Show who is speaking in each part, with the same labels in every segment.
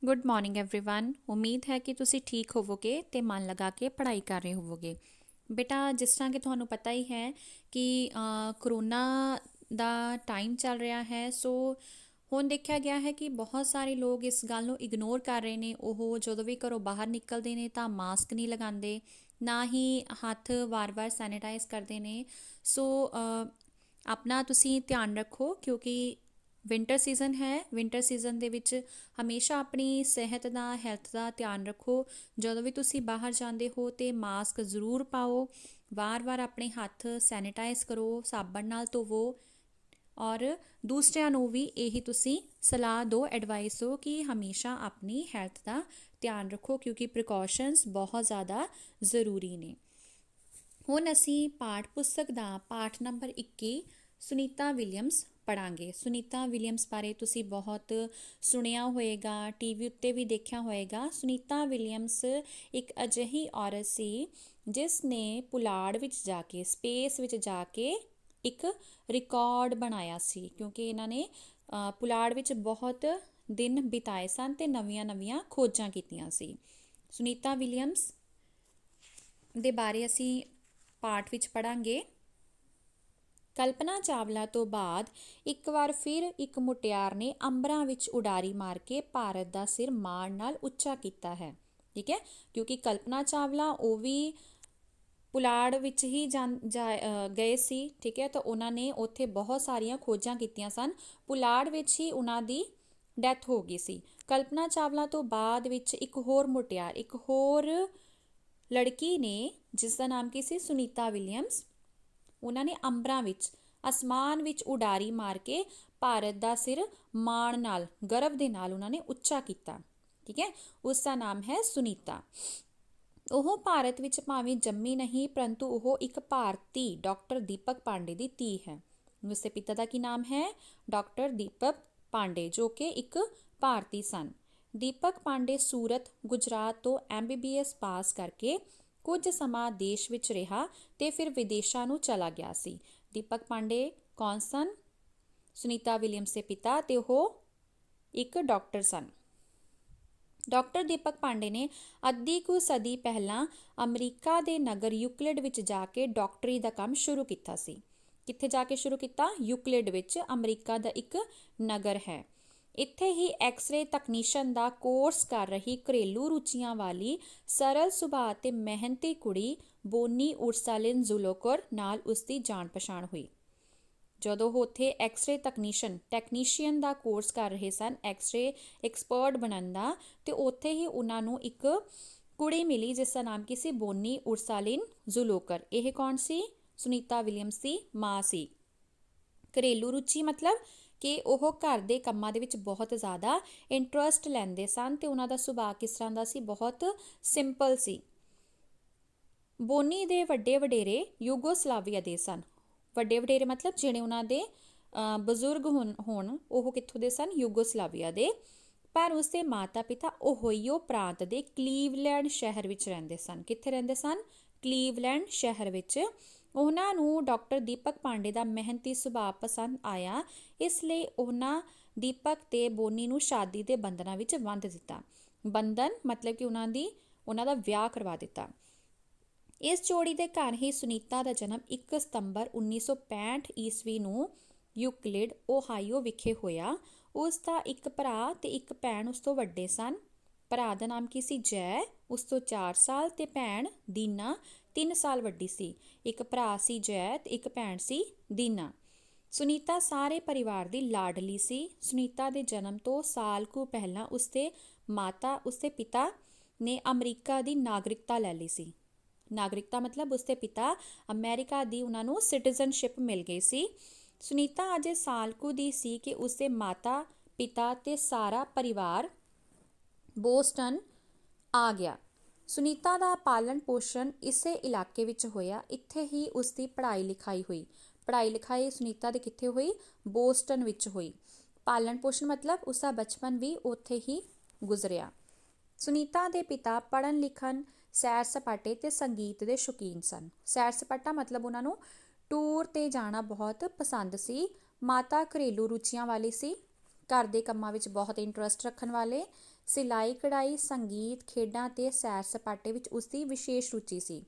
Speaker 1: Good morning everyone. ਉਮੀਦ ਹੈ ਕਿ ਤੁਸੀਂ ਠੀਕ ਹੋਵੋਗੇ ਤੇ ਮਨ ਲਗਾ ਕੇ ਪੜ੍ਹਾਈ ਕਰ ਰਹੇ ਹੋਵੋਗੇ। ਬੇਟਾ, ਜਿਸ ਤਰ੍ਹਾਂ ਕਿ ਤੁਹਾਨੂੰ ਪਤਾ ਹੀ ਹੈ ਕਿ ਕਰੋਨਾ ਦਾ ਟਾਈਮ ਚੱਲ ਰਿਹਾ ਹੈ, ਸੋ ਹੁਣ ਦੇਖਿਆ ਗਿਆ ਹੈ ਕਿ ਬਹੁਤ ਸਾਰੇ ਲੋਕ ਇਸ ਗੱਲ ਨੂੰ ਇਗਨੋਰ ਕਰ ਰਹੇ ਨੇ। ਉਹ ਜਦੋਂ ਵੀ ਘਰੋਂ ਬਾਹਰ ਨਿਕਲਦੇ ਨੇ ਤਾਂ ਮਾਸਕ ਨਹੀਂ ਲਗਾਉਂਦੇ, ਨਾ ਹੀ ਹੱਥ ਵਾਰ-ਵਾਰ ਸੈਨੀਟਾਈਜ਼ ਕਰਦੇ ਨੇ। ਸੋ ਆਪਣਾ ਤੁਸੀਂ ਧਿਆਨ ਰੱਖੋ, ਕਿਉਂਕਿ ਵਿੰਟਰ ਸੀਜ਼ਨ ਹੈ। ਵਿੰਟਰ ਸੀਜ਼ਨ ਦੇ ਵਿੱਚ ਹਮੇਸ਼ਾ ਆਪਣੀ ਸਿਹਤ ਦਾ, ਹੈਲਥ ਦਾ ਧਿਆਨ ਰੱਖੋ। ਜਦੋਂ ਵੀ ਤੁਸੀਂ ਬਾਹਰ ਜਾਂਦੇ ਹੋ ਤੇ ਮਾਸਕ ਜ਼ਰੂਰ ਪਾਓ। ਵਾਰ-ਵਾਰ ਆਪਣੇ ਹੱਥ ਸੈਨੀਟਾਈਜ਼ ਕਰੋ, ਸਾਬਣ ਨਾਲ ਧੋਵੋ। ਔਰ ਦੂਸਰਿਆਂ ਨੂੰ ਵੀ ਇਹੀ ਤੁਸੀਂ ਸਲਾਹ ਦਿਓ, ਐਡਵਾਈਸ ਦਿਓ ਕਿ ਹਮੇਸ਼ਾ ਆਪਣੀ ਹੈਲਥ ਦਾ ਧਿਆਨ ਰੱਖੋ, ਕਿਉਂਕਿ ਪ੍ਰੀਕਾਸ਼ਨਸ ਬਹੁਤ ਜ਼ਿਆਦਾ ਜ਼ਰੂਰੀ ਨੇ। ਹੁਣ ਅਸੀਂ ਪਾਠ ਪੁਸਤਕ ਦਾ ਪਾਠ ਨੰਬਰ 21 ਸੁਨੀਤਾ ਵਿਲੀਅਮਸ ਪੜ੍ਹਾਂਗੇ। ਸੁਨੀਤਾ ਵਿਲੀਅਮਸ ਬਾਰੇ ਤੁਸੀਂ ਬਹੁਤ ਸੁਣਿਆ ਹੋਏਗਾ, ਟੀਵੀ ਉੱਤੇ ਵੀ ਦੇਖਿਆ ਹੋਏਗਾ। ਸੁਨੀਤਾ ਵਿਲੀਅਮਸ ਇੱਕ ਅਜਿਹੀ ਔਰਤ ਸੀ ਜਿਸ ਨੇ ਪੁਲਾੜ ਵਿੱਚ ਜਾ ਕੇ, ਸਪੇਸ ਵਿੱਚ ਜਾ ਕੇ ਇੱਕ ਰਿਕਾਰਡ ਬਣਾਇਆ ਸੀ, ਕਿਉਂਕਿ ਇਹਨਾਂ ਨੇ ਪੁਲਾੜ ਵਿੱਚ ਬਹੁਤ ਦਿਨ ਬਿਤਾਏ ਸਨ ਤੇ ਨਵੀਆਂ ਖੋਜਾਂ ਕੀਤੀਆਂ ਸੀ। ਸੁਨੀਤਾ ਵਿਲੀਅਮਸ ਦੇ ਬਾਰੇ ਅਸੀਂ ਪਾਠ ਵਿੱਚ ਪੜ੍ਹਾਂਗੇ। ਕਲਪਨਾ ਚਾਵਲਾ ਤੋਂ ਬਾਅਦ ਇੱਕ ਵਾਰ ਫਿਰ ਇੱਕ ਮੁਟਿਆਰ ਨੇ ਅੰਬਰਾਂ ਵਿੱਚ ਉਡਾਰੀ ਮਾਰ ਕੇ ਭਾਰਤ ਦਾ ਸਿਰ ਮਾਣ ਨਾਲ ਉੱਚਾ ਕੀਤਾ ਹੈ। ਠੀਕ ਹੈ, ਕਿਉਂਕਿ ਕਲਪਨਾ ਚਾਵਲਾ ਉਹ ਵੀ ਪੁਲਾੜ ਵਿੱਚ ਹੀ ਗਏ ਸੀ। ਠੀਕ ਹੈ, ਤਾਂ ਉਹਨਾਂ ਨੇ ਉੱਥੇ ਬਹੁਤ ਸਾਰੀਆਂ ਖੋਜਾਂ ਕੀਤੀਆਂ ਸਨ। ਪੁਲਾੜ ਵਿੱਚ ਹੀ ਉਹਨਾਂ ਦੀ ਡੈਥ ਹੋ ਗਈ ਸੀ। ਕਲਪਨਾ ਚਾਵਲਾ ਤੋਂ ਬਾਅਦ ਵਿੱਚ ਇੱਕ ਹੋਰ ਮੁਟਿਆਰ, ਇੱਕ ਹੋਰ ਲੜਕੀ ਨੇ, ਜਿਸ ਦਾ ਨਾਮ ਕੀ ਸੀ, ਸੁਨੀਤਾ ਵਿਲੀਅਮਸ। ਉਹਨਾਂ ਨੇ ਅੰਬਰਾਂ ਵਿੱਚ, ਅਸਮਾਨ ਵਿੱਚ ਉਡਾਰੀ ਮਾਰ ਕੇ ਭਾਰਤ ਦਾ ਸਿਰ ਮਾਣ ਨਾਲ, ਗਰਵ ਦੇ ਨਾਲ ਉਹਨਾਂ ਨੇ ਉੱਚਾ ਕੀਤਾ। ਠੀਕ ਹੈ, ਉਸ ਦਾ ਨਾਮ ਹੈ ਸੁਨੀਤਾ। ਉਹ ਭਾਰਤ ਵਿੱਚ ਭਾਵੇਂ ਜੰਮੀ ਨਹੀਂ, ਪਰੰਤੂ ਉਹ ਇੱਕ ਭਾਰਤੀ ਡਾਕਟਰ ਦੀਪਕ ਪਾਂਡੇ ਦੀ ਧੀ ਹੈ। ਉਸਦੇ ਪਿਤਾ ਦਾ ਕੀ ਨਾਮ ਹੈ? ਡਾਕਟਰ ਦੀਪਕ ਪਾਂਡੇ, ਜੋ ਕਿ ਇੱਕ ਭਾਰਤੀ ਸਨ। ਦੀਪਕ ਪਾਂਡੇ ਸੂਰਤ, ਗੁਜਰਾਤ ਤੋਂ MBBS ਪਾਸ ਕਰਕੇ ਕੁਝ ਸਮਾਂ ਦੇਸ਼ ਵਿੱਚ ਰਿਹਾ ਤੇ ਫਿਰ ਵਿਦੇਸ਼ਾਂ ਨੂੰ ਚਲਾ ਗਿਆ ਸੀ। ਦੀਪਕ ਪਾਂਡੇ ਕੌਣ ਸਨ? ਸੁਨੀਤਾ ਵਿਲੀਅਮਸ ਦੇ ਪਿਤਾ, ਤੇ ਉਹ ਇੱਕ ਡਾਕਟਰ ਸਨ। ਡਾਕਟਰ ਦੀਪਕ ਪਾਂਡੇ ਨੇ ਅੱਧੀ ਕੁ ਸਦੀ ਪਹਿਲਾਂ ਅਮਰੀਕਾ ਦੇ ਨਗਰ ਯੂਕਲਿਡ ਵਿੱਚ ਜਾ ਕੇ ਡਾਕਟਰੀ ਦਾ ਕੰਮ ਸ਼ੁਰੂ ਕੀਤਾ ਸੀ। ਕਿੱਥੇ ਜਾ ਕੇ ਸ਼ੁਰੂ ਕੀਤਾ? ਯੂਕਲਿਡ ਵਿੱਚ, ਅਮਰੀਕਾ ਦਾ ਇੱਕ ਨਗਰ ਹੈ। ਇੱਥੇ ਹੀ ਐਕਸ-ਰੇ ਤਕਨੀਸ਼ੀਅਨ ਦਾ ਕੋਰਸ ਕਰ ਰਹੀ ਘਰੇਲੂ ਰੁਚੀਆਂ ਵਾਲੀ ਸਰਲ ਸੁਭਾਅ ਤੇ ਮਿਹਨਤੀ ਕੁੜੀ ਬੋਨੀ ਉਰਸਾਲਿਨ ਜ਼ੁਲੋਕਰ ਨਾਲ ਉਸਦੀ ਜਾਣ ਪਛਾਣ ਹੋਈ। ਜਦੋਂ ਉਹ ਉੱਥੇ ਐਕਸ-ਰੇ ਟੈਕਨੀਸ਼ੀਅਨ ਦਾ ਕੋਰਸ ਕਰ ਰਹੇ ਸਨ, ਐਕਸ-ਰੇ ਐਕਸਪਰਟ ਬਣਨ ਦਾ, ਤੇ ਉੱਥੇ ਹੀ ਉਹਨਾਂ ਨੂੰ ਇੱਕ ਕੁੜੀ ਮਿਲੀ ਜਿਸ ਦਾ ਨਾਮ ਕੀ ਸੀ? ਬੋਨੀ ਉਰਸਾਲਿਨ ਜ਼ੁਲੋਕਰ। ਇਹ ਕੌਣ ਸੀ? ਸੁਨੀਤਾ ਵਿਲੀਅਮਸ ਦੀ ਮਾਂ ਸੀ। ਘਰੇਲੂ ਰੁਚੀ ਮਤਲਬ ਕਿ ਉਹ ਘਰ ਦੇ ਕੰਮਾਂ ਦੇ ਵਿੱਚ ਬਹੁਤ ਜ਼ਿਆਦਾ ਇੰਟਰਸਟ ਲੈਂਦੇ ਸਨ ਤੇ ਉਹਨਾਂ ਦਾ ਸੁਭਾਅ ਕਿਸ ਤਰ੍ਹਾਂ ਦਾ ਸੀ? ਬਹੁਤ ਸਿੰਪਲ ਸੀ। ਬੋਨੀ ਦੇ ਵੱਡੇ ਵਡੇਰੇ ਯੂਗੋਸਲਾਵੀਆ ਦੇ ਸਨ। ਵੱਡੇ ਵਡੇਰੇ ਮਤਲਬ ਜਿਹੜੇ ਉਹਨਾਂ ਦੇ ਬਜ਼ੁਰਗ ਹੋਣ, ਉਹ ਕਿੱਥੋਂ ਦੇ ਸਨ? ਯੂਗੋਸਲਾਵੀਆ ਦੇ। ਪਰ ਉਸਦੇ ਮਾਤਾ ਪਿਤਾ ਓਹਾਈਓ ਪ੍ਰਾਂਤ ਦੇ ਕਲੀਵਲੈਂਡ ਸ਼ਹਿਰ ਵਿੱਚ ਰਹਿੰਦੇ ਸਨ। ਕਿੱਥੇ ਰਹਿੰਦੇ ਸਨ? ਕਲੀਵਲੈਂਡ ਸ਼ਹਿਰ ਵਿੱਚ। ਉਹਨਾਂ ਨੂੰ ਡਾਕਟਰ ਦੀਪਕ ਪਾਂਡੇ ਦਾ ਮਿਹਨਤੀ ਸੁਭਾਅ ਪਸੰਦ ਆਇਆ, ਇਸ ਲਈ ਉਹਨਾਂ ਦੀਪਕ ਤੇ ਬੋਨੀ ਨੂੰ ਸ਼ਾਦੀ ਦੇ ਬੰਧਨਾਂ ਵਿੱਚ ਬੰਨ੍ਹ ਦਿੱਤਾ। ਬੰਧਨ ਮਤਲਬ ਕਿ ਉਹਨਾਂ ਦਾ ਵਿਆਹ ਕਰਵਾ ਦਿੱਤਾ। ਇਸ ਜੋੜੀ ਦੇ ਘਰ ਹੀ ਸੁਨੀਤਾ ਦਾ ਜਨਮ 1 ਸਤੰਬਰ 1965 ਈਸਵੀ ਨੂੰ ਯੂਕਲਿਡ, ਓਹਾਈਓ ਵਿਖੇ ਹੋਇਆ। ਉਸ ਦਾ ਇੱਕ ਭਰਾ ਤੇ ਇੱਕ ਭੈਣ ਉਸ ਤੋਂ ਵੱਡੇ ਸਨ। ਭਰਾ ਦਾ ਨਾਮ ਕੀ ਸੀ? ਜੈ, ਉਸ ਤੋਂ 4 ਸਾਲ, ਤੇ ਭੈਣ ਦੀਨਾ 3 ਸਾਲ ਵੱਡੀ ਸੀ। ਇੱਕ ਭਰਾ ਸੀ ਜੈ ਤੇ ਇੱਕ ਭੈਣ ਸੀ ਦੀਨਾ। ਸੁਨੀਤਾ ਸਾਰੇ ਪਰਿਵਾਰ ਦੀ ਲਾਡਲੀ ਸੀ। ਸੁਨੀਤਾ ਦੇ ਜਨਮ ਤੋਂ ਸਾਲ ਕੁ ਪਹਿਲਾਂ ਉਸਦੇ ਪਿਤਾ ਨੇ ਅਮਰੀਕਾ ਦੀ ਨਾਗਰਿਕਤਾ ਲੈ ਲਈ ਸੀ। ਨਾਗਰਿਕਤਾ ਮਤਲਬ ਉਸਦੇ ਪਿਤਾ ਅਮਰੀਕਾ ਦੀ, ਉਹਨਾਂ ਨੂੰ ਸਿਟੀਜ਼ਨਸ਼ਿਪ ਮਿਲ ਗਈ ਸੀ। ਸੁਨੀਤਾ ਅਜੇ ਸਾਲ ਕੁ ਦੀ ਸੀ ਕਿ ਉਸਦੇ ਮਾਤਾ ਪਿਤਾ ਤੇ ਸਾਰਾ ਪਰਿਵਾਰ ਬੋਸਟਨ ਆ ਗਿਆ। ਸੁਨੀਤਾ ਦਾ ਪਾਲਣ ਪੋਸ਼ਣ ਇਸੇ ਇਲਾਕੇ ਵਿੱਚ ਹੋਇਆ। ਇੱਥੇ ਹੀ ਉਸਦੀ ਪੜ੍ਹਾਈ ਲਿਖਾਈ ਹੋਈ। ਪੜ੍ਹਾਈ ਲਿਖਾਈ ਸੁਨੀਤਾ ਦੇ ਕਿੱਥੇ ਹੋਈ? ਬੋਸਟਨ ਵਿੱਚ ਹੋਈ। ਪਾਲਣ ਪੋਸ਼ਣ ਮਤਲਬ ਉਸਦਾ ਬਚਪਨ ਵੀ ਉੱਥੇ ਹੀ ਗੁਜ਼ਰਿਆ। ਸੁਨੀਤਾ ਦੇ ਪਿਤਾ ਪੜ੍ਹਨ ਲਿਖਣ, ਸੈਰ ਸਪਾਟੇ ਤੇ ਸੰਗੀਤ ਦੇ ਸ਼ੌਕੀਨ ਸਨ। ਸੈਰ ਸਪਾਟਾ ਮਤਲਬ ਉਹਨਾਂ ਨੂੰ ਟੂਰ ਤੇ ਜਾਣਾ ਬਹੁਤ ਪਸੰਦ ਸੀ। ਮਾਤਾ ਘਰੇਲੂ ਰੁਚੀਆਂ ਵਾਲੀ ਸੀ, ਘਰ ਦੇ ਕੰਮਾਂ ਵਿੱਚ ਬਹੁਤ ਇੰਟਰਸਟ ਰੱਖਣ ਵਾਲੇ, ਸਿਲਾਈ ਕਢਾਈ, ਸੰਗੀਤ, ਖੇਡਾਂ ਤੇ ਸੈਰ ਸਪਾਟੇ ਵਿੱਚ ਉਸਦੀ ਵਿਸ਼ੇਸ਼ ਰੁਚੀ ਸੀ।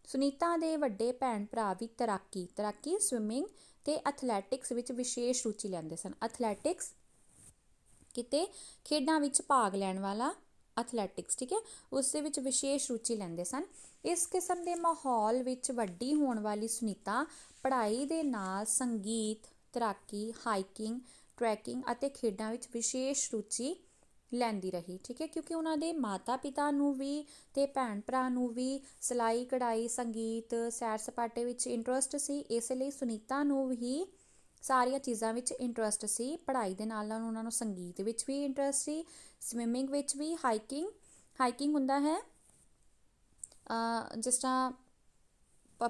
Speaker 1: ਸੁਨੀਤਾ ਦੇ ਵੱਡੇ ਭੈਣ ਭਰਾ ਵੀ ਤੈਰਾਕੀ ਸਵਿਮਿੰਗ ਤੇ ਐਥਲੈਟਿਕਸ ਵਿੱਚ ਵਿਸ਼ੇਸ਼ ਰੁਚੀ ਲੈਂਦੇ ਸਨ। ਐਥਲੈਟਿਕਸ ਕਿਤੇ ਖੇਡਾਂ ਵਿੱਚ ਭਾਗ ਲੈਣ ਵਾਲਾ ਐਥਲੈਟਿਕਸ, ਠੀਕ ਹੈ, ਉਸ ਦੇ ਵਿੱਚ ਵਿਸ਼ੇਸ਼ ਰੁਚੀ ਲੈਂਦੇ ਸਨ। ਇਸ ਕਿਸਮ ਦੇ ਮਾਹੌਲ ਵਿੱਚ ਵੱਡੀ ਹੋਣ ਵਾਲੀ ਸੁਨੀਤਾ ਪੜ੍ਹਾਈ ਦੇ ਨਾਲ ਸੰਗੀਤ, ਤੈਰਾਕੀ, ਹਾਈਕਿੰਗ, ਟਰੈਕਿੰਗ ਅਤੇ ਖੇਡਾਂ ਵਿੱਚ ਵਿਸ਼ੇਸ਼ ਰੁਚੀ ਲੈਂਦੀ ਰਹੀ, ਠੀਕ ਹੈ, ਕਿਉਂਕਿ ਉਹਨਾਂ ਦੇ ਮਾਤਾ ਪਿਤਾ ਨੂੰ ਵੀ ਤੇ ਭੈਣ ਭਰਾ ਨੂੰ ਵੀ ਸਿਲਾਈ ਕਢਾਈ, ਸੰਗੀਤ, ਸੈਰ ਸਪਾਟੇ ਵਿੱਚ ਇੰਟਰਸਟ ਸੀ। ਇਸ ਲਈ ਸੁਨੀਤਾ ਨੂੰ ਵੀ ਸਾਰੀਆਂ ਚੀਜ਼ਾਂ ਵਿੱਚ ਇੰਟਰਸਟ ਸੀ। ਪੜ੍ਹਾਈ ਦੇ ਨਾਲ ਨਾਲ ਉਹਨਾਂ ਨੂੰ ਸੰਗੀਤ ਵਿੱਚ ਵੀ ਇੰਟਰਸਟ ਸੀ, ਸਵਿਮਿੰਗ ਵਿੱਚ ਵੀ, ਹਾਈਕਿੰਗ ਹੁੰਦਾ ਹੈ ਜਿਸ ਤਰ੍ਹਾਂ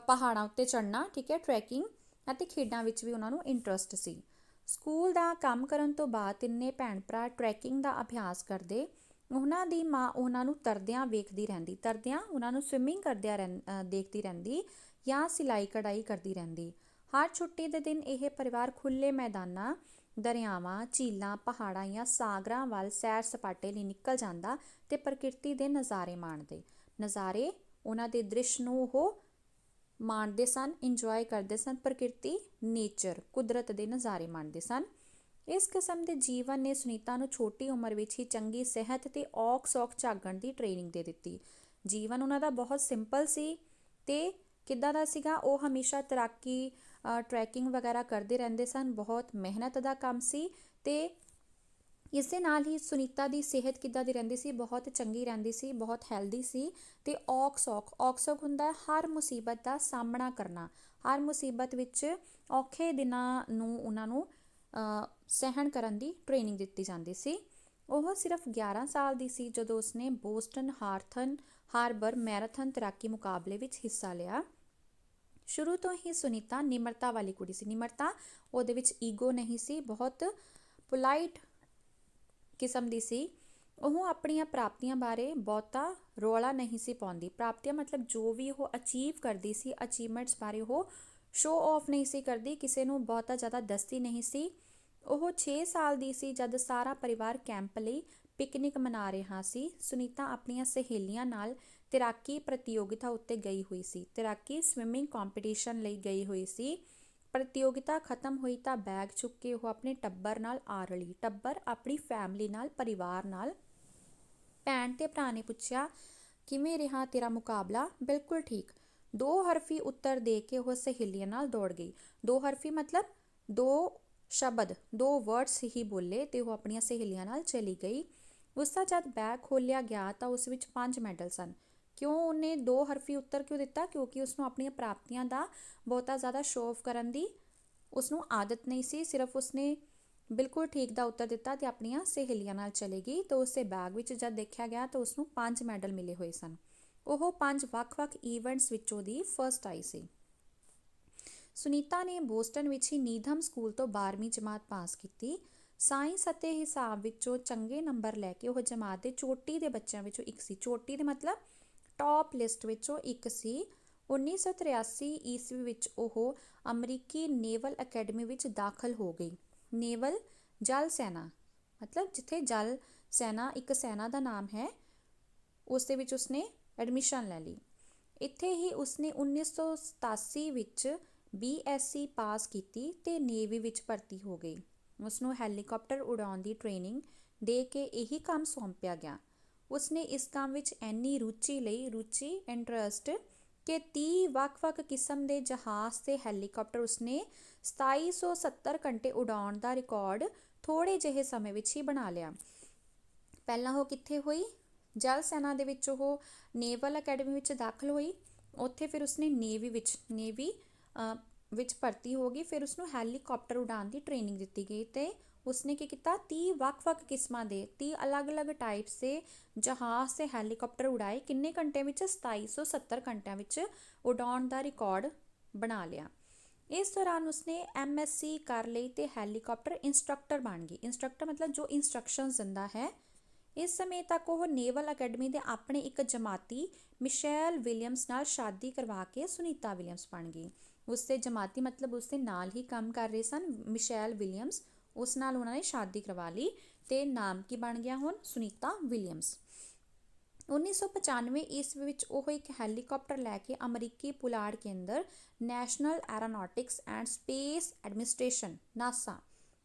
Speaker 1: ਪਹਾੜਾਂ ਉੱਤੇ ਚੜ੍ਹਨਾ, ਠੀਕ ਹੈ, ਟਰੈਕਿੰਗ, ਅਤੇ ਖੇਡਾਂ ਵਿੱਚ ਵੀ ਉਹਨਾਂ ਨੂੰ ਇੰਟਰਸਟ ਸੀ। ਸਕੂਲ ਦਾ ਕੰਮ ਕਰਨ ਤੋਂ ਬਾਅਦ ਤਿੰਨੇ ਭੈਣ ਭਰਾ ਟਰੈਕਿੰਗ ਦਾ ਅਭਿਆਸ ਕਰਦੇ। ਉਹਨਾਂ ਦੀ ਮਾਂ ਉਹਨਾਂ ਨੂੰ ਤਰਦਿਆਂ ਵੇਖਦੀ ਰਹਿੰਦੀ, ਉਹਨਾਂ ਨੂੰ ਸਵਿਮਿੰਗ ਕਰਦਿਆਂ ਦੇਖਦੀ ਰਹਿੰਦੀ ਜਾਂ ਸਿਲਾਈ ਕਢਾਈ ਕਰਦੀ ਰਹਿੰਦੀ। ਹਰ ਛੁੱਟੀ ਦੇ ਦਿਨ ਇਹ ਪਰਿਵਾਰ ਖੁੱਲ੍ਹੇ ਮੈਦਾਨਾਂ, ਦਰਿਆਵਾਂ, ਝੀਲਾਂ, ਪਹਾੜਾਂ ਜਾਂ ਸਾਗਰਾਂ ਵੱਲ ਸੈਰ ਸਪਾਟੇ ਲਈ ਨਿਕਲ ਜਾਂਦਾ ਤੇ ਪ੍ਰਕਿਰਤੀ ਦੇ ਨਜ਼ਾਰੇ ਮਾਣਦੇ। ਉਹਨਾਂ ਦੇ ਦ੍ਰਿਸ਼ ਨੂੰ ਉਹ ਮਾਣਦੇ ਸਨ, ਇੰਜੋਏ ਕਰਦੇ ਸਨ, ਪ੍ਰਕਿਰਤੀ, ਨੇਚਰ, ਕੁਦਰਤ ਦੇ ਨਜ਼ਾਰੇ ਮਾਣਦੇ ਸਨ। ਇਸ ਕਿਸਮ ਦੇ ਜੀਵਨ ਨੇ ਸੁਨੀਤਾ ਨੂੰ ਛੋਟੀ ਉਮਰ ਵਿੱਚ ਹੀ ਚੰਗੀ ਸਿਹਤ ਤੇ ਔਖ ਸੌਖ ਝਾਗਣ ਦੀ ਟ੍ਰੇਨਿੰਗ ਦੇ ਦਿੱਤੀ। ਜੀਵਨ ਉਹਨਾਂ ਦਾ ਬਹੁਤ ਸਿੰਪਲ ਸੀ ਤੇ ਕਿੱਦਾਂ ਦਾ ਸੀਗਾ, ਉਹ ਹਮੇਸ਼ਾ ਤੈਰਾਕੀ, ਟਰੈਕਿੰਗ ਵਗੈਰਾ ਕਰਦੇ ਰਹਿੰਦੇ ਸਨ। ਬਹੁਤ ਮਿਹਨਤ ਦਾ ਕੰਮ ਸੀ ਤੇ ਇਸ ਦੇ ਨਾਲ ਹੀ ਸੁਨੀਤਾ ਦੀ ਸਿਹਤ ਕਿੱਦਾਂ ਦੀ ਰਹਿੰਦੀ ਸੀ, ਬਹੁਤ ਚੰਗੀ ਰਹਿੰਦੀ ਸੀ, ਬਹੁਤ ਹੈਲਦੀ ਸੀ। ਤੇ ਔਖ ਸੌਖ ਹੁੰਦਾ ਹਰ ਮੁਸੀਬਤ ਦਾ ਸਾਹਮਣਾ ਕਰਨਾ, ਹਰ ਮੁਸੀਬਤ ਵਿੱਚ ਔਖੇ ਦਿਨਾਂ ਨੂੰ ਉਹਨਾਂ ਨੂੰ ਸਹਿਣ ਕਰਨ ਦੀ ਟ੍ਰੇਨਿੰਗ ਦਿੱਤੀ ਜਾਂਦੀ ਸੀ। ਉਹ ਸਿਰਫ 11 ਸਾਲ ਦੀ ਸੀ ਜਦੋਂ ਉਸਨੇ ਬੋਸਟਨ ਹਾਰਬਰ ਮੈਰਾਥਨ ਤੈਰਾਕੀ ਮੁਕਾਬਲੇ ਵਿੱਚ ਹਿੱਸਾ ਲਿਆ। ਸ਼ੁਰੂ ਤੋਂ ਹੀ ਸੁਨੀਤਾ ਨਿਮਰਤਾ ਵਾਲੀ ਕੁੜੀ ਸੀ। ਨਿਮਰਤਾ, ਉਹਦੇ ਵਿੱਚ ਈਗੋ ਨਹੀਂ ਸੀ, ਬਹੁਤ ਪੋਲਾਈਟ ਕਿਸਮ ਦੀ ਸੀ। ਉਹ ਆਪਣੀਆਂ ਪ੍ਰਾਪਤੀਆਂ ਬਾਰੇ ਬਹੁਤਾ ਰੌਲਾ ਨਹੀਂ ਸੀ ਪਾਉਂਦੀ। ਪ੍ਰਾਪਤੀਆਂ ਮਤਲਬ ਜੋ ਵੀ ਉਹ ਅਚੀਵ ਕਰਦੀ ਸੀ, ਅਚੀਵਮੈਂਟਸ ਬਾਰੇ ਉਹ ਸ਼ੋਅ ਆਫ ਨਹੀਂ ਸੀ ਕਰਦੀ, ਕਿਸੇ ਨੂੰ ਬਹੁਤਾ ਜ਼ਿਆਦਾ ਦੱਸਦੀ ਨਹੀਂ ਸੀ। ਉਹ 6 ਸਾਲ ਦੀ ਸੀ ਜਦ ਸਾਰਾ ਪਰਿਵਾਰ ਕੈਂਪ ਲਈ ਪਿਕਨਿਕ ਮਨਾ ਰਿਹਾ ਸੀ। ਸੁਨੀਤਾ ਆਪਣੀਆਂ ਸਹੇਲੀਆਂ ਨਾਲ ਤੈਰਾਕੀ ਪ੍ਰਤੀਯੋਗਿਤਾ ਉੱਤੇ ਗਈ ਹੋਈ ਸੀ। ਤੈਰਾਕੀ ਸਵਿਮਿੰਗ ਕੰਪੀਟੀਸ਼ਨ ਲਈ ਗਈ ਹੋਈ ਸੀ। ਪ੍ਰਤੀਯੋਗਿਤਾ ਖਤਮ ਹੋਈ ਤਾਂ ਬੈਗ ਚੁੱਕ ਕੇ ਉਹ ਆਪਣੇ ਟੱਬਰ ਨਾਲ ਆ ਰਲੀ। ਟੱਬਰ, ਆਪਣੀ ਫੈਮਿਲੀ ਨਾਲ, ਪਰਿਵਾਰ ਨਾਲ। ਭੈਣ ਤੇ ਭਰਾ ਨੇ ਪੁੱਛਿਆ, ਕਿਵੇਂ ਰਿਹਾ ਤੇਰਾ ਮੁਕਾਬਲਾ? ਬਿਲਕੁਲ ਠੀਕ, 2 ਹਰਫੀ ਉੱਤਰ ਦੇ ਕੇ ਉਹ ਸਹੇਲੀਆਂ ਨਾਲ ਦੌੜ ਗਈ। 2 ਹਰਫੀ ਮਤਲਬ 2 ਸ਼ਬਦ, 2 ਵਰਡਸ ਹੀ ਬੋਲੇ ਤੇ ਉਹ ਆਪਣੀਆਂ ਸਹੇਲੀਆਂ ਨਾਲ ਚਲੀ ਗਈ। ਉਸਦਾ ਜਦ ਬੈਗ ਖੋਲ੍ਹਿਆ ਗਿਆ ਤਾਂ ਉਸ ਵਿੱਚ 5 ਮੈਡਲ ਸਨ। ਕਿਉਂ ਉਹਨੇ 2 ਹਰਫੀ ਉੱਤਰ ਕਿਉਂ ਦਿੱਤਾ? ਕਿਉਂਕਿ ਉਸਨੂੰ ਆਪਣੀਆਂ ਪ੍ਰਾਪਤੀਆਂ ਦਾ ਬਹੁਤਾ ਜ਼ਿਆਦਾ ਸ਼ੋਅ ਆਫ ਕਰਨ ਦੀ ਉਸਨੂੰ ਆਦਤ ਨਹੀਂ ਸੀ। ਸਿਰਫ ਉਸਨੇ ਬਿਲਕੁਲ ਠੀਕ ਦਾ ਉੱਤਰ ਦਿੱਤਾ ਤੇ ਆਪਣੀਆਂ ਸਹੇਲੀਆਂ ਨਾਲ ਚਲੀ ਗਈ। ਤਾਂ ਉਸਦੇ ਬੈਗ ਵਿੱਚ ਜਦ ਦੇਖਿਆ ਗਿਆ ਤਾਂ ਉਸਨੂੰ 5 ਮੈਡਲ ਮਿਲੇ ਹੋਏ ਸਨ। ਉਹ 5 ਵੱਖ-ਵੱਖ ਈਵੈਂਟਸ ਵਿੱਚੋਂ ਦੀ ਫਸਟ ਆਈ ਸੀ। ਸੁਨੀਤਾ ਨੇ ਬੋਸਟਨ ਵਿੱਚ ਹੀ ਨੀਧਮ ਸਕੂਲ ਤੋਂ 12ਵੀਂ ਜਮਾਤ ਪਾਸ ਕੀਤੀ। ਸਾਇੰਸ ਅਤੇ ਹਿਸਾਬ ਵਿੱਚੋਂ ਚੰਗੇ ਨੰਬਰ ਲੈ ਕੇ ਉਹ ਜਮਾਤ ਦੇ ਚੋਟੀ ਦੇ ਬੱਚਿਆਂ ਵਿੱਚੋਂ ਇੱਕ ਸੀ। ਚੋਟੀ ਦੇ ਮਤਲਬ ਟੌਪ ਲਿਸਟ ਵਿੱਚੋਂ ਇੱਕ ਸੀ। 1983 ਈਸਵੀ ਵਿੱਚ ਉਹ ਅਮਰੀਕੀ ਨੇਵਲ ਅਕੈਡਮੀ ਵਿੱਚ ਦਾਖਲ ਹੋ ਗਈ। ਨੇਵਲ, ਜਲ ਸੈਨਾ, ਮਤਲਬ ਜਿੱਥੇ ਜਲ ਸੈਨਾ ਇੱਕ ਸੈਨਾ ਦਾ ਨਾਮ ਹੈ, ਉਸ ਦੇ ਵਿੱਚ ਉਸਨੇ ਐਡਮਿਸ਼ਨ ਲੈ ਲਈ। ਇੱਥੇ ਹੀ ਉਸਨੇ 1987 ਵਿੱਚ BSc ਪਾਸ ਕੀਤੀ ਤੇ ਨੇਵੀ ਵਿੱਚ ਭਰਤੀ ਹੋ ਗਈ। ਉਸਨੂੰ ਹੈਲੀਕਾਪਟਰ ਉਡਾਉਣ ਦੀ ਟ੍ਰੇਨਿੰਗ ਦੇ ਕੇ ਇਹੀ ਕੰਮ ਸੌਂਪਿਆ ਗਿਆ। ਉਸਨੇ ਇਸ ਕੰਮ ਵਿੱਚ ਇੰਨੀ ਇੰਟਰਸਟ ਕਿ 30 ਵੱਖ-ਵੱਖ ਕਿਸਮ ਦੇ ਜਹਾਜ਼ ਤੇ ਹੈਲੀਕਾਪਟਰ ਉਸਨੇ 2770 ਘੰਟੇ ਉਡਾਉਣ ਦਾ ਰਿਕਾਰਡ ਥੋੜ੍ਹੇ ਜਿਹੇ ਸਮੇਂ ਵਿੱਚ ਹੀ ਬਣਾ ਲਿਆ। ਪਹਿਲਾਂ ਉਹ ਕਿੱਥੇ ਹੋਈ? ਜਲ ਸੈਨਾ ਦੇ ਵਿੱਚ ਉਹ ਨੇਵਲ ਅਕੈਡਮੀ ਵਿੱਚ ਦਾਖਲ ਹੋਈ। ਉੱਥੇ ਫਿਰ ਉਸਨੇ ਨੇਵੀ ਵਿੱਚ ਭਰਤੀ ਹੋ ਗਈ। ਫਿਰ ਉਸਨੂੰ ਹੈਲੀਕਾਪਟਰ ਉਡਾਉਣ ਦੀ ਟ੍ਰੇਨਿੰਗ ਦਿੱਤੀ ਗਈ ਤੇ ਉਸਨੇ ਕੀ ਕੀਤਾ? 30 ਵੱਖ-ਵੱਖ ਕਿਸਮਾਂ ਦੇ 30 ਅਲੱਗ-ਅਲੱਗ ਟਾਈਪਸ ਦੇ ਜਹਾਜ਼ ਤੇ ਹੈਲੀਕਾਪਟਰ ਉਡਾਏ। ਕਿੰਨੇ ਘੰਟਿਆਂ ਵਿੱਚ? 2770 ਘੰਟਿਆਂ ਵਿੱਚ ਉਡਾਉਣ ਦਾ ਰਿਕਾਰਡ ਬਣਾ ਲਿਆ। ਇਸ ਦੌਰਾਨ ਉਸਨੇ MSc ਕਰ ਲਈ ਤੇ ਹੈਲੀਕਾਪਟਰ ਇੰਸਟ੍ਰਕਟਰ ਬਣ ਗਈ। ਇੰਸਟ੍ਰਕਟਰ ਮਤਲਬ ਜੋ ਇੰਸਟਰਕਸ਼ਨਸ ਦਿੰਦਾ ਹੈ। ਇਸ ਸਮੇਂ ਤੱਕ ਉਹ ਨੇਵਲ ਅਕੈਡਮੀ ਦੇ ਆਪਣੇ ਇੱਕ ਜਮਾਤੀ ਮਿਸ਼ੈਲ ਵਿਲੀਅਮਸ ਨਾਲ ਸ਼ਾਦੀ ਕਰਵਾ ਕੇ ਸੁਨੀਤਾ ਵਿਲੀਅਮਸ ਬਣ ਗਈ। ਉਸਦੇ ਜਮਾਤੀ ਮਤਲਬ ਉਸਦੇ ਨਾਲ ਹੀ ਕੰਮ ਕਰ ਰਹੇ ਸਨ ਮਿਸ਼ੈਲ ਵਿਲੀਅਮਸ, ਉਸ ਨਾਲ ਉਹਨਾਂ ਨੇ ਸ਼ਾਦੀ ਕਰਵਾ ਲਈ ਤੇ ਨਾਮ ਕੀ ਬਣ ਗਿਆ ਹੁਣ? ਸੁਨੀਤਾ ਵਿਲੀਅਮਸ। 1995 ਈਸਵੀ ਵਿੱਚ ਉਹ ਇੱਕ ਹੈਲੀਕਾਪਟਰ ਲੈ ਕੇ ਅਮਰੀਕੀ ਪੁਲਾੜ ਕੇਂਦਰ national aeronautics and space administration NASA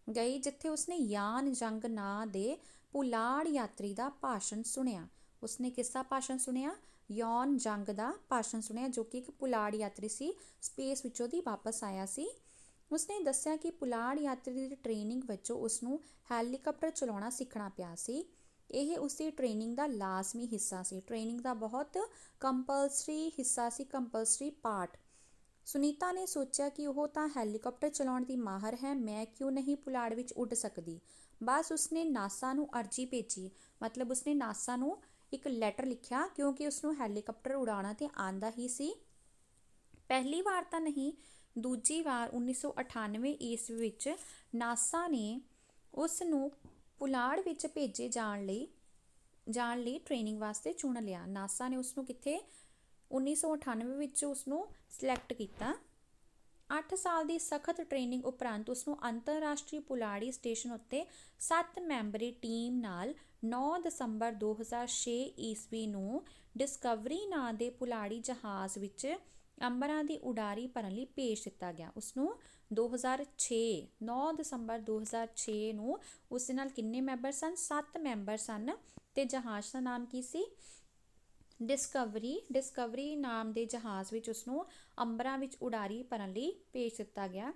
Speaker 1: ਗਈ, ਜਿੱਥੇ ਉਸਨੇ ਯਾਨ ਜੰਗ ਨਾਂ ਦੇ ਪੁਲਾੜ ਯਾਤਰੀ ਦਾ ਭਾਸ਼ਣ ਸੁਣਿਆ। ਉਸਨੇ ਕਿਸ ਦਾ ਭਾਸ਼ਣ ਸੁਣਿਆ? ਯਾਨ ਜੰਗ ਦਾ ਭਾਸ਼ਣ ਸੁਣਿਆ, ਜੋ ਕਿ ਇੱਕ ਪੁਲਾੜ ਯਾਤਰੀ ਸੀ, ਸਪੇਸ ਵਿੱਚੋਂ ਦੀ ਵਾਪਸ ਆਇਆ ਸੀ। ਉਸਨੇ ਦੱਸਿਆ ਕਿ ਪੁਲਾੜ ਯਾਤਰੀ ਦੀ ਟ੍ਰੇਨਿੰਗ ਵਜੋਂ ਉਸਨੂੰ ਹੈਲੀਕਾਪਟਰ ਚਲਾਉਣਾ ਸਿੱਖਣਾ ਪਿਆ ਸੀ। ਇਹ ਉਸਦੀ ਟ੍ਰੇਨਿੰਗ ਦਾ ਲਾਜ਼ਮੀ ਹਿੱਸਾ ਸੀ, ਟ੍ਰੇਨਿੰਗ ਦਾ ਬਹੁਤ ਕੰਪਲਸਰੀ ਹਿੱਸਾ ਸੀ, ਕੰਪਲਸਰੀ ਪਾਰਟ। ਸੁਨੀਤਾ ਨੇ ਸੋਚਿਆ ਕਿ ਉਹ ਤਾਂ ਹੈਲੀਕਾਪਟਰ ਚਲਾਉਣ ਦੀ ਮਾਹਰ ਹੈ, ਮੈਂ ਕਿਉਂ ਨਹੀਂ ਪੁਲਾੜ ਵਿੱਚ ਉੱਡ ਸਕਦੀ। ਬਸ ਉਸਨੇ ਨਾਸਾ ਨੂੰ ਅਰਜ਼ੀ ਭੇਜੀ, ਮਤਲਬ ਉਸਨੇ ਨਾਸਾ ਨੂੰ ਇੱਕ ਲੈਟਰ ਲਿਖਿਆ, ਕਿਉਂਕਿ ਉਸਨੂੰ ਹੈਲੀਕਾਪਟਰ ਉਡਾਉਣਾ ਤੇ ਆਉਂਦਾ ਹੀ ਸੀ। ਪਹਿਲੀ ਵਾਰ ਤਾਂ ਨਹੀਂ, ਦੂਜੀ ਵਾਰ 1998 ਈਸਵੀ ਵਿੱਚ ਨਾਸਾ ਨੇ ਉਸ ਨੂੰ ਪੁਲਾੜ ਵਿੱਚ ਭੇਜੇ ਜਾਣ ਲਈ ਟ੍ਰੇਨਿੰਗ ਵਾਸਤੇ ਚੁਣ ਲਿਆ। ਨਾਸਾ ਨੇ ਉਸਨੂੰ ਕਿੱਥੇ 1998 ਵਿੱਚ ਉਸਨੂੰ ਸਿਲੈਕਟ ਕੀਤਾ। 8 ਸਾਲ ਦੀ ਸਖਤ ਟ੍ਰੇਨਿੰਗ ਉਪਰੰਤ ਉਸਨੂੰ ਅੰਤਰਰਾਸ਼ਟਰੀ ਪੁਲਾੜੀ ਸਟੇਸ਼ਨ ਉੱਤੇ 7 ਮੈਂਬਰੀ ਟੀਮ ਨਾਲ 9 ਦਸੰਬਰ 2006 ਈਸਵੀ ਨੂੰ ਡਿਸਕਵਰੀ ਨਾਂ ਦੇ ਪੁਲਾੜੀ ਜਹਾਜ਼ ਵਿੱਚ ਅੰਬਰਾਂ ਦੀ ਉਡਾਰੀ ਭਰਨ ਲਈ ਭੇਜ ਦਿੱਤਾ ਗਿਆ। ਉਸਨੂੰ 9 ਦਸੰਬਰ 2006 ਨੂੰ ਉਸ ਦੇ ਨਾਲ ਕਿੰਨੇ ਮੈਂਬਰ ਸਨ? 7 ਮੈਂਬਰ ਸਨ। ਤੇ ਜਹਾਜ਼ ਦਾ ਨਾਮ ਕੀ ਸੀ? ਡਿਸਕਵਰੀ ਨਾਮ ਦੇ ਜਹਾਜ਼ ਵਿੱਚ ਉਸਨੂੰ ਅੰਬਰਾਂ ਵਿੱਚ ਉਡਾਰੀ ਭਰਨ ਲਈ ਭੇਜ ਦਿੱਤਾ ਗਿਆ।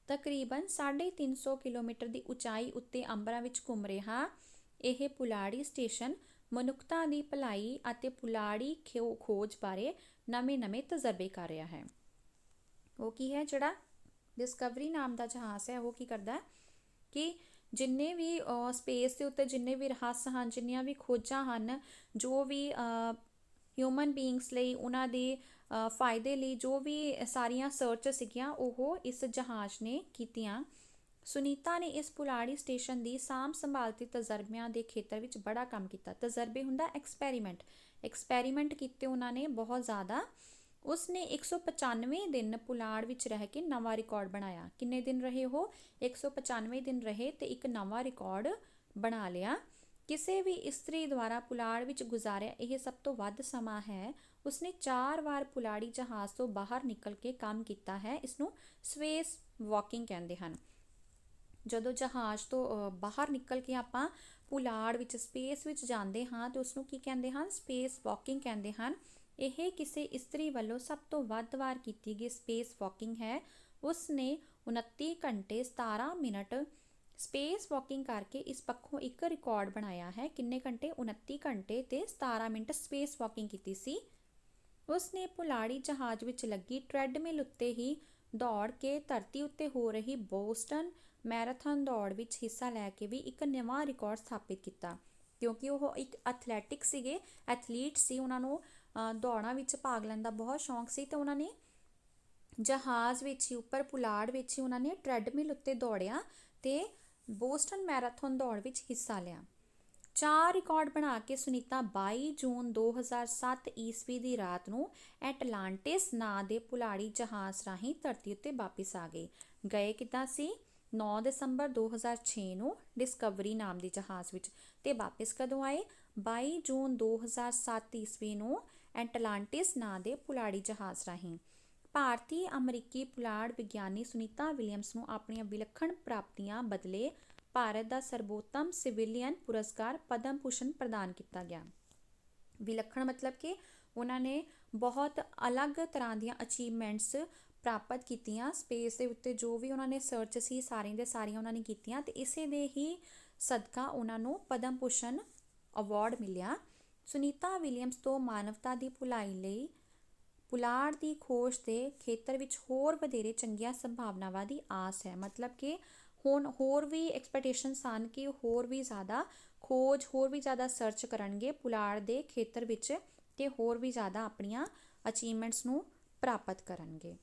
Speaker 1: ਤਕਰੀਬਨ 350 ਕਿਲੋਮੀਟਰ ਦੀ ਉਚਾਈ ਉੱਤੇ ਅੰਬਰਾਂ ਵਿੱਚ ਘੁੰਮ ਰਿਹਾ ਇਹ ਪੁਲਾੜੀ ਸਟੇਸ਼ਨ ਮਨੁੱਖਤਾ ਦੀ ਭਲਾਈ ਅਤੇ ਪੁਲਾੜੀ ਖੋਜ ਬਾਰੇ ਨਵੇਂ ਤਜਰਬੇ ਕਰ ਰਿਹਾ ਹੈ। ਉਹ ਕੀ ਹੈ? ਜਿਹੜਾ ਡਿਸਕਵਰੀ ਨਾਮ ਦਾ ਜਹਾਜ਼ ਹੈ, ਉਹ ਕੀ ਕਰਦਾ ਕਿ ਜਿੰਨੇ ਵੀ ਸਪੇਸ ਦੇ ਉੱਤੇ ਜਿੰਨੇ ਵੀ ਰਹੱਸ ਹਨ, ਜਿੰਨੀਆਂ ਵੀ ਖੋਜਾਂ ਹਨ, ਜੋ ਵੀ ਹਿਊਮਨ ਬੀਇੰਗਸ ਲਈ, ਉਹਨਾਂ ਦੇ ਫਾਇਦੇ ਲਈ ਜੋ ਵੀ ਸਾਰੀਆਂ ਸਰਚ ਸੀਗੀਆਂ, ਉਹ ਇਸ ਜਹਾਜ਼ ਨੇ ਕੀਤੀਆਂ। ਸੁਨੀਤਾ ਨੇ ਇਸ ਪੁਲਾੜੀ ਸਟੇਸ਼ਨ ਦੀ ਸਾਂਭ ਸੰਭਾਲ ਤੇ ਤਜਰਬਿਆਂ ਦੇ ਖੇਤਰ ਵਿੱਚ ਬੜਾ ਕੰਮ ਕੀਤਾ। ਤਜਰਬੇ ਹੁੰਦਾ ਐਕਸਪੈਰੀਮੈਂਟ ਕੀਤੇ ਉਹਨਾਂ ਨੇ ਬਹੁਤ ਜ਼ਿਆਦਾ। ਉਸਨੇ 195 ਦਿਨ ਪੁਲਾੜ ਵਿੱਚ ਰਹਿ ਕੇ ਨਵਾਂ ਰਿਕਾਰਡ ਬਣਾਇਆ। ਕਿੰਨੇ ਦਿਨ ਰਹੇ ਉਹ? 195 ਦਿਨ ਰਹੇ ਤੇ ਇੱਕ ਨਵਾਂ ਰਿਕਾਰਡ ਬਣਾ ਲਿਆ। ਕਿਸੇ ਵੀ ਇਸਤਰੀ ਦੁਆਰਾ ਪੁਲਾੜ ਵਿੱਚ ਗੁਜ਼ਾਰਿਆ ਇਹ ਸਭ ਤੋਂ ਵੱਧ ਸਮਾਂ ਹੈ। ਉਸਨੇ 4 ਵਾਰ ਪੁਲਾੜੀ ਜਹਾਜ਼ ਤੋਂ ਬਾਹਰ ਨਿਕਲ ਕੇ ਕੰਮ ਕੀਤਾ ਹੈ। ਇਸਨੂੰ ਸਪੇਸ ਵਾਕਿੰਗ ਕਹਿੰਦੇ ਹਨ। ਜਦੋਂ ਜਹਾਜ਼ ਤੋਂ ਬਾਹਰ ਨਿਕਲ ਕੇ ਆਪਾਂ ਪੁਲਾੜ ਵਿੱਚ ਸਪੇਸ ਵਿੱਚ ਜਾਂਦੇ ਹਾਂ ਤੇ ਉਸਨੂੰ ਕੀ ਕਹਿੰਦੇ ਹਨ? ਸਪੇਸ ਵਾਕਿੰਗ ਕਹਿੰਦੇ ਹਨ। ਇਹ ਕਿਸੇ ਇਸਤਰੀ ਵੱਲੋਂ ਸਭ ਤੋਂ ਵੱਧ ਵਾਰ ਕੀਤੀ ਗਈ ਸਪੇਸ ਵਾਕਿੰਗ ਹੈ। ਉਸਨੇ 29 ਘੰਟੇ 17 ਮਿੰਟ ਸਪੇਸ ਵਾਕਿੰਗ ਕਰਕੇ ਇਸ ਪੱਖੋਂ ਇੱਕ ਰਿਕਾਰਡ ਬਣਾਇਆ ਹੈ। ਕਿੰਨੇ ਘੰਟੇ? 29 ਘੰਟੇ ਤੇ 17 ਮਿੰਟ ਸਪੇਸ ਵਾਕਿੰਗ ਕੀਤੀ ਸੀ। ਉਸਨੇ ਪੁਲਾੜੀ ਜਹਾਜ਼ ਵਿੱਚ ਲੱਗੀ ਟ੍ਰੈਡਮਿਲ ਉੱਤੇ ਹੀ ਦੌੜ ਕੇ ਧਰਤੀ ਉੱਤੇ ਹੋ ਰਹੀ ਬੋਸਟਨ ਮੈਰਾਥਨ ਦੌੜ ਵਿੱਚ ਹਿੱਸਾ ਲੈ ਕੇ ਵੀ ਇੱਕ ਨਵਾਂ ਰਿਕਾਰਡ ਸਥਾਪਿਤ ਕੀਤਾ। ਕਿਉਂਕਿ ਉਹ ਇੱਕ ਐਥਲੈਟਿਕ ਸੀਗੇ, ਐਥਲੀਟ ਸੀ, ਉਹਨਾਂ ਨੂੰ ਦੌੜਾਂ ਵਿੱਚ ਭਾਗ ਲੈਣ ਦਾ ਬਹੁਤ ਸ਼ੌਂਕ ਸੀ। ਤੇ ਉਹਨਾਂ ਨੇ ਜਹਾਜ਼ ਵਿੱਚ ਹੀ, ਉੱਪਰ ਪੁਲਾੜ ਵਿੱਚ ਹੀ ਉਹਨਾਂ ਨੇ ਟ੍ਰੈਡਮਿਲ ਉੱਤੇ ਦੌੜਿਆ ਤੇ ਬੋਸਟਨ ਮੈਰਾਥਨ ਦੌੜ ਵਿੱਚ ਹਿੱਸਾ ਲਿਆ। 4 ਰਿਕਾਰਡ ਬਣਾ ਕੇ ਸੁਨੀਤਾ 22 ਜੂਨ 2007 ਈਸਵੀ ਦੀ ਰਾਤ ਨੂੰ ਐਟਲਾਂਟਿਸ ਨਾਂ ਦੇ ਪੁਲਾੜੀ ਜਹਾਜ਼ ਰਾਹੀਂ ਧਰਤੀ ਉੱਤੇ ਵਾਪਿਸ ਆ ਗਏ ਕਿੱਦਾਂ ਸੀ? 9 ਦਸੰਬਰ 2006 ਨੂੰ ਡਿਸਕਵਰੀ ਨਾਮ ਦੇ ਜਹਾਜ਼ ਵਿੱਚ। ਤੇ ਵਾਪਿਸ ਕਦੋਂ ਆਏ? 22 ਜੂਨ 2007 ਈਸਵੀ ਨੂੰ ਐਟਲਾਂਟਿਸ ਨਾਂ ਦੇ ਪੁਲਾੜੀ ਜਹਾਜ਼ ਰਾਹੀਂ। ਭਾਰਤੀ ਅਮਰੀਕੀ ਪੁਲਾੜ ਵਿਗਿਆਨੀ ਸੁਨੀਤਾ ਵਿਲੀਅਮਸ ਨੂੰ ਆਪਣੀਆਂ ਵਿਲੱਖਣ ਪ੍ਰਾਪਤੀਆਂ ਬਦਲੇ ਭਾਰਤ ਦਾ ਸਰਵੋਤਮ ਸਿਵਿਲੀਅਨ ਪੁਰਸਕਾਰ ਪਦਮ ਭੂਸ਼ਣ ਪ੍ਰਦਾਨ ਕੀਤਾ ਗਿਆ। ਵਿਲੱਖਣ ਮਤਲਬ ਕਿ ਉਹਨਾਂ ਨੇ ਬਹੁਤ ਅਲੱਗ ਤਰ੍ਹਾਂ ਦੀਆਂ ਅਚੀਵਮੈਂਟਸ ਪ੍ਰਾਪਤ ਕੀਤੀਆਂ। ਸਪੇਸ ਦੇ ਉੱਤੇ ਜੋ ਵੀ ਉਹਨਾਂ ਨੇ ਸਰਚ ਸੀ, ਸਾਰੀਆਂ ਦੇ ਸਾਰੀਆਂ ਉਹਨਾਂ ਨੇ ਕੀਤੀਆਂ ਤੇ ਇਸੇ ਦੇ ਹੀ ਸਦਕਾ ਉਹਨਾਂ ਨੂੰ ਪਦਮ ਭੂਸ਼ਣ ਅਵਾਰਡ ਮਿਲਿਆ। ਸੁਨੀਤਾ ਵਿਲੀਅਮਸ ਤੋਂ ਮਾਨਵਤਾ ਦੀ ਭਲਾਈ ਲਈ ਪੁਲਾੜ ਦੀ ਖੋਜ ਦੇ ਖੇਤਰ ਵਿੱਚ ਹੋਰ ਵਧੇਰੇ ਚੰਗੀਆਂ ਸੰਭਾਵਨਾਵਾਂ ਦੀ ਆਸ ਹੈ। ਮਤਲਬ ਕਿ ਹੁਣ ਹੋਰ ਵੀ ਐਕਸਪੈਕਟੇਸ਼ਨਸ ਹਨ ਕਿ ਹੋਰ ਵੀ ਜ਼ਿਆਦਾ ਖੋਜ, ਹੋਰ ਵੀ ਜ਼ਿਆਦਾ ਸਰਚ ਕਰਨਗੇ ਪੁਲਾੜ ਦੇ ਖੇਤਰ ਵਿੱਚ ਤੇ ਹੋਰ ਵੀ ਜ਼ਿਆਦਾ ਆਪਣੀਆਂ ਅਚੀਵਮੈਂਟਸ ਨੂੰ ਪ੍ਰਾਪਤ ਕਰਨਗੇ।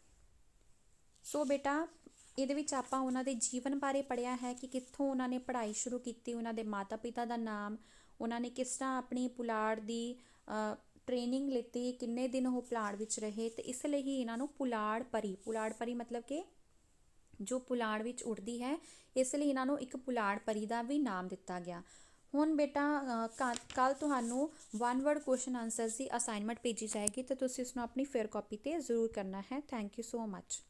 Speaker 1: ਸੋ ਬੇਟਾ, ਇਹਦੇ ਵਿੱਚ ਆਪਾਂ ਉਹਨਾਂ ਦੇ ਜੀਵਨ ਬਾਰੇ ਪੜ੍ਹਿਆ ਹੈ ਕਿ ਕਿੱਥੋਂ ਉਹਨਾਂ ਨੇ ਪੜ੍ਹਾਈ ਸ਼ੁਰੂ ਕੀਤੀ, ਉਹਨਾਂ ਦੇ ਮਾਤਾ ਪਿਤਾ ਦਾ ਨਾਮ, ਉਹਨਾਂ ਨੇ ਕਿਸ ਤਰ੍ਹਾਂ ਆਪਣੀ ਪੁਲਾੜ ਦੀ ਟ੍ਰੇਨਿੰਗ ਲਿੱਤੀ, ਕਿੰਨੇ ਦਿਨ ਉਹ ਪੁਲਾੜ ਵਿੱਚ ਰਹੇ ਤੇ ਇਸ ਲਈ ਹੀ ਇਹਨਾਂ ਨੂੰ ਪੁਲਾੜ ਪਰੀ ਮਤਲਬ ਕਿ ਜੋ ਪੁਲਾੜ ਵਿੱਚ ਉੱਡਦੀ ਹੈ, ਇਸ ਲਈ ਇਹਨਾਂ ਨੂੰ ਇੱਕ ਪੁਲਾੜ ਪਰੀ ਦਾ ਵੀ ਨਾਮ ਦਿੱਤਾ ਗਿਆ। ਹੁਣ ਬੇਟਾ ਕੱਲ ਤੁਹਾਨੂੰ 1 ਵਰਡ ਕੁਐਸਚਨ ਆਨਸਰਸ ਦੀ ਅਸਾਈਨਮੈਂਟ ਭੇਜੀ ਜਾਏਗੀ, ਤਾਂ ਤੁਸੀਂ ਉਸਨੂੰ ਆਪਣੀ ਫੇਅਰ ਕਾਪੀ 'ਤੇ ਜ਼ਰੂਰ ਕਰਨਾ ਹੈ। Thank you so much.